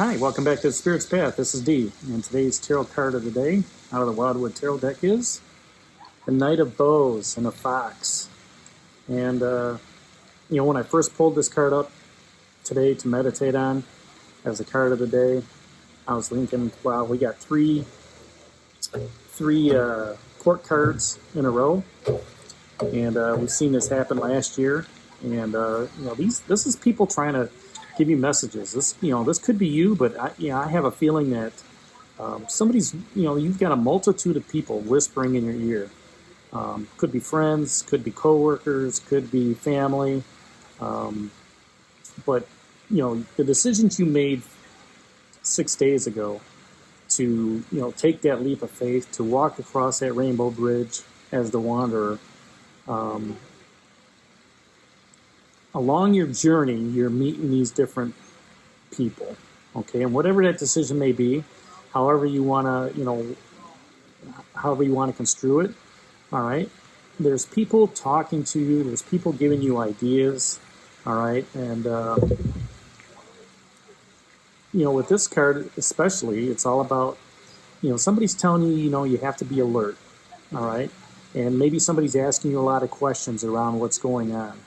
Hi, welcome back to the Spirit's Path. This is Dee, and today's tarot card of the day out of the Wildwood Tarot deck is the Knight of Bows and a Fox. And, when I first pulled this card up today to meditate on as the card of the day, I was thinking, wow, we got three court cards in a row, and we've seen this happen last year. And this is people trying to give you messages. This could be you, but I have a feeling that somebody's, you've got a multitude of people whispering in your ear. Could be friends, could be coworkers, could be family. But the decisions you made 6 days ago to take that leap of faith, to walk across that rainbow bridge as the wanderer. Along your journey, you're meeting these different people, okay? And whatever that decision may be, however you want to construe it, all right? There's people talking to you. There's people giving you ideas, all right? And, with this card especially, it's all about, somebody's telling you, you have to be alert, all right? And maybe somebody's asking you a lot of questions around what's going on.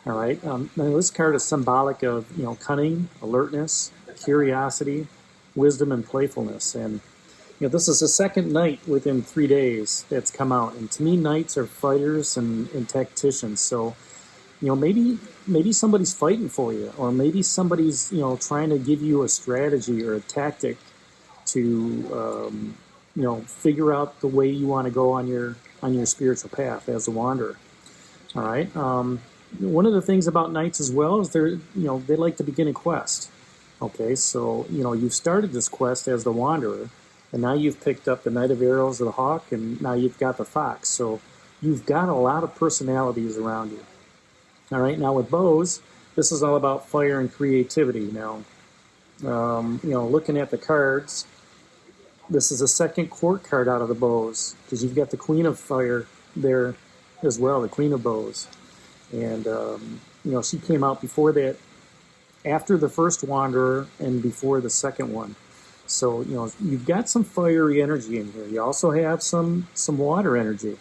All right. Now this card is symbolic of cunning, alertness, curiosity, wisdom, and playfulness. And this is the second knight within 3 days that's come out. And to me, knights are fighters and tacticians. So maybe somebody's fighting for you, or maybe somebody's trying to give you a strategy or a tactic to figure out the way you want to go on your spiritual path as a wanderer. All right. One of the things about knights as well is they like to begin a quest. Okay, so you've started this quest as the wanderer, and now you've picked up the Knight of Arrows or the Hawk, and now you've got the Fox. So you've got a lot of personalities around you. All right, now with bows, this is all about fire and creativity. Now, looking at the cards, this is the second court card out of the bows, because you've got the Queen of Fire there as well, the Queen of Bows. And, she came out before that, after the first Wanderer and before the second one. So, you've got some fiery energy in here. You also have some water energy,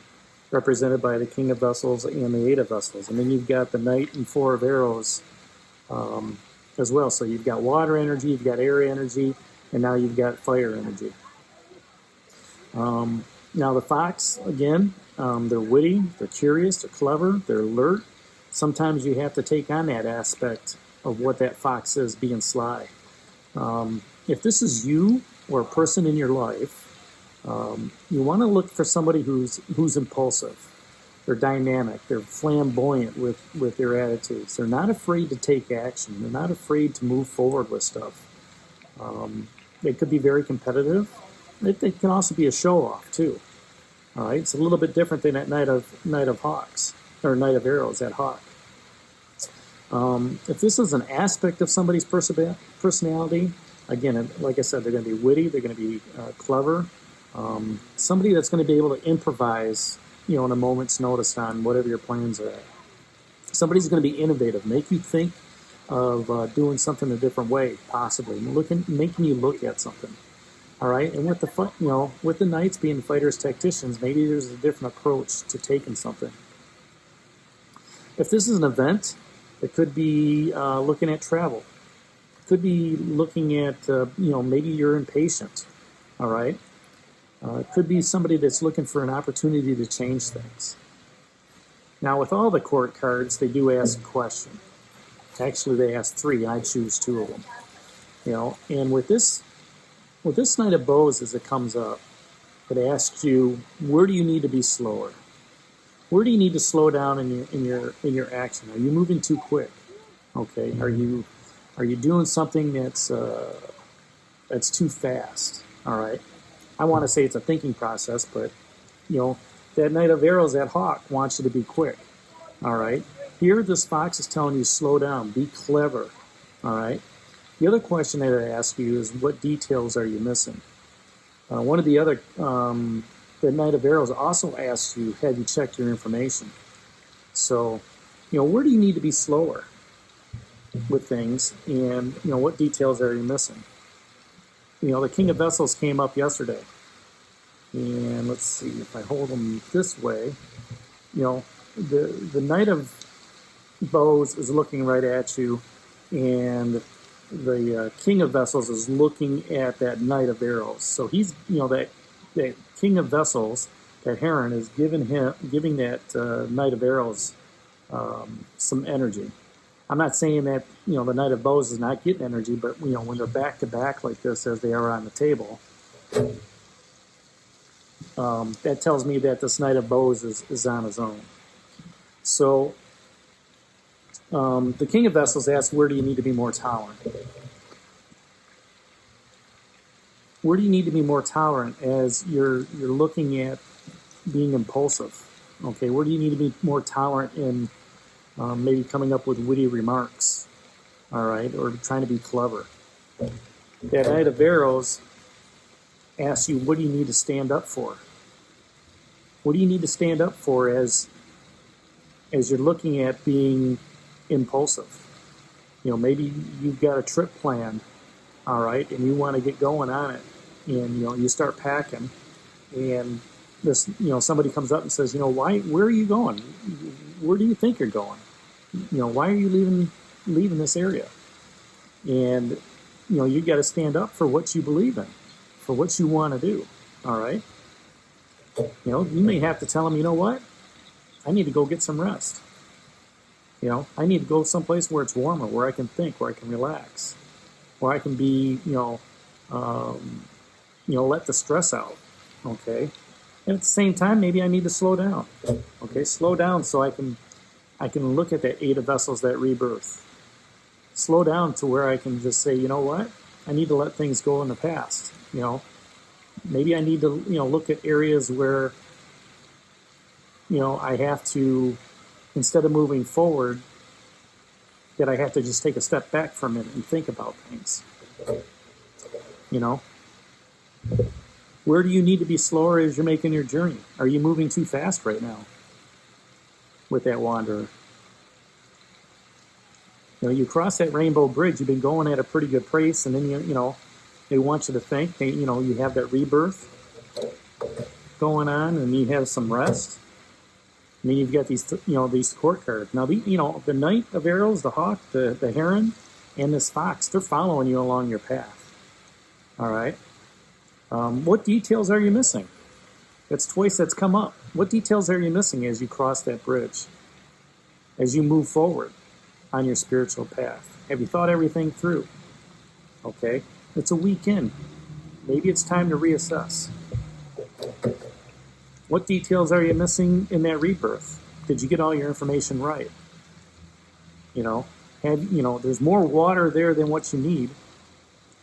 represented by the King of Vessels and the Eight of Vessels. And then you've got the Knight and Four of Arrows as well. So you've got water energy, you've got air energy, and now you've got fire energy. Now the Fox, again, they're witty, they're curious, they're clever, they're alert. Sometimes you have to take on that aspect of what that fox is, being sly. If this is you or a person in your life, you want to look for somebody who's impulsive. They're dynamic. They're flamboyant with their attitudes. They're not afraid to take action. They're not afraid to move forward with stuff. They could be very competitive. They can also be a show-off, too. All right, it's a little bit different than that Knight of Hawks, or Knight of Arrows, that Hawk. If this is an aspect of somebody's personality, again, like I said, they're going to be witty, they're going to be clever, somebody that's going to be able to improvise, in a moment's notice on whatever your plans are. Somebody's going to be innovative, make you think of doing something a different way, possibly, making you look at something. All right, and with the knights being fighters, tacticians, maybe there's a different approach to taking something. If this is an event, it could be looking at travel. It could be looking at, maybe you're impatient, all right? It could be somebody that's looking for an opportunity to change things. Now, with all the court cards, they do ask a question. Actually, they ask 3. I choose 2 of them. And with this Knight of Bows, as it comes up, it asks you, where do you need to be slower? Where do you need to slow down in your action? Are you moving too quick? Okay. Are you doing something that's too fast? All right. I want to say it's a thinking process, but that Knight of Arrows, that Hawk, wants you to be quick. All right. Here, this Fox is telling you slow down, be clever. All right. The other question that I ask you is, what details are you missing? One of the other. The Knight of Arrows also asks you, have you checked your information? So, where do you need to be slower with things, and, what details are you missing? the King of Vessels came up yesterday. And let's see if I hold them this way. The Knight of Bows is looking right at you, and the King of Vessels is looking at that Knight of Arrows. So he's, that King of Vessels, that Heron, is giving that Knight of Arrows some energy. I'm not saying that the Knight of Bows is not getting energy, but when they're back to back like this, as they are on the table, that tells me that this Knight of Bows is on his own. So the King of Vessels asks, where do you need to be more tolerant? Where do you need to be more tolerant as you're looking at being impulsive? Okay, where do you need to be more tolerant in maybe coming up with witty remarks, all right, or trying to be clever? That Knight of Arrows asks you, what do you need to stand up for? What do you need to stand up for as you're looking at being impulsive? Maybe you've got a trip planned, all right, and you want to get going on it, and you start packing, and this somebody comes up and says, where are you going? Where do you think you're going? Why are you leaving this area? And you got to stand up for what you believe in, for what you want to do, all right? You may have to tell them, you know what? I need to go get some rest. I need to go someplace where it's warmer, where I can think, where I can relax, where I can be, let the stress out, okay? And at the same time, maybe I need to slow down, okay? Slow down so I can look at that Eight of Vessels, that rebirth. Slow down to where I can just say, you know what? I need to let things go in the past, Maybe I need to, look at areas where, I have to, instead of moving forward, that I have to just take a step back from it and think about things. Where do you need to be slower as you're making your journey? Are you moving too fast right now with that wanderer? You cross that rainbow bridge, you've been going at a pretty good pace, and then they want you to think, you have that rebirth going on, and you have some rest. And then you've got these court cards. Now, the Knight of Arrows, the Hawk, the Heron, and this Fox, they're following you along your path. All right? What details are you missing? That's twice that's come up. What details are you missing as you cross that bridge, as you move forward on your spiritual path? Have you thought everything through? Okay? It's a weekend. Maybe it's time to reassess. What details are you missing in that rebirth? Did you get all your information right? There's more water there than what you need.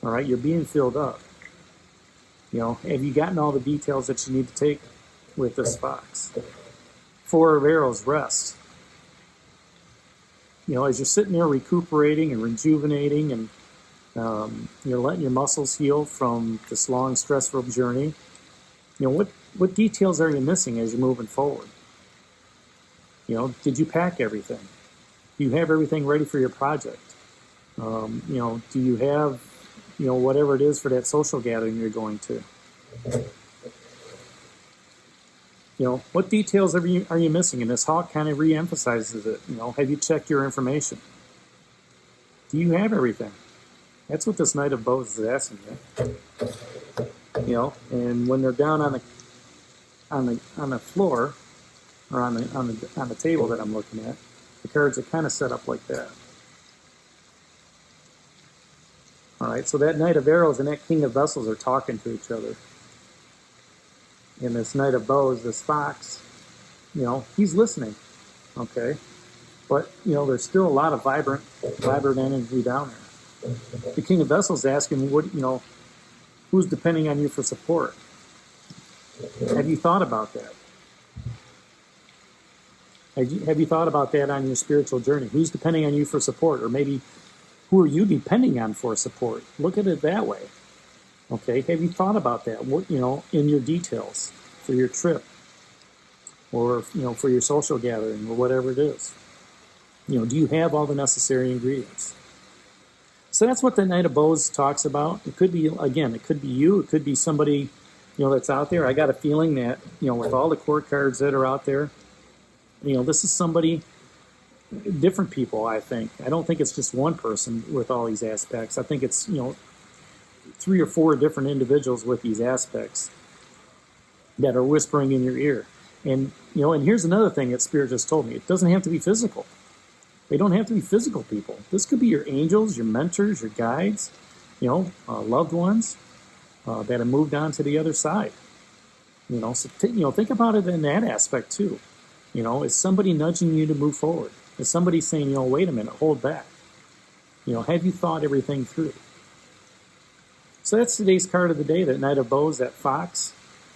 All right, you're being filled up. Have you gotten all the details that you need to take with this Fox? Four of Arrows, rest. As you're sitting there recuperating and rejuvenating, and you're letting your muscles heal from this long, stressful journey, what details are you missing as you're moving forward? Did you pack everything? Do you have everything ready for your project? Do you have, whatever it is for that social gathering you're going to? What details are you missing? And this Hawk kind of re-emphasizes it. Have you checked your information? Do you have everything? That's what this Knight of Bows is asking you. And when they're down on the floor, or on the table that I'm looking at, the cards are kind of set up like that. All right, so that Knight of Arrows and that King of Vessels are talking to each other. And this Knight of Bows, this Fox, he's listening, okay? But, there's still a lot of vibrant energy down there. The King of Vessels asking, who's depending on you for support? Have you thought about that? Have you thought about that on your spiritual journey? Who's depending on you for support? Or maybe, who are you depending on for support? Look at it that way. Okay, have you thought about that? What, in your details for your trip, or for your social gathering, or whatever it is. Do you have all the necessary ingredients? So that's what the Knight of Bows talks about. It could be, again, it could be you. It could be somebody, that's out there. I got a feeling that, with all the court cards that are out there, this is somebody, different people, I think. I don't think it's just one person with all these aspects. I think it's, 3 or 4 different individuals with these aspects that are whispering in your ear. And, and here's another thing that Spirit just told me. It doesn't have to be physical. They don't have to be physical people. This could be your angels, your mentors, your guides, loved ones that have moved on to the other side. So think about it in that aspect too. Is somebody nudging you to move forward? Is somebody saying, wait a minute, hold back? Have you thought everything through? So that's today's card of the day, that Knight of Bows, that Fox.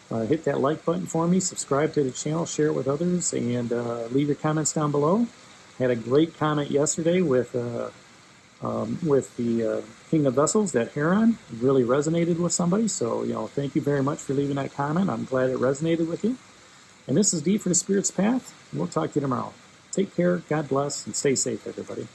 Hit that like button for me, subscribe to the channel, share it with others, and leave your comments down below. Had a great comment yesterday with the King of Vessels, that Heron. It really resonated with somebody. So, thank you very much for leaving that comment. I'm glad it resonated with you. And this is D for the Spirit's Path. We'll talk to you tomorrow. Take care, God bless, and stay safe, everybody.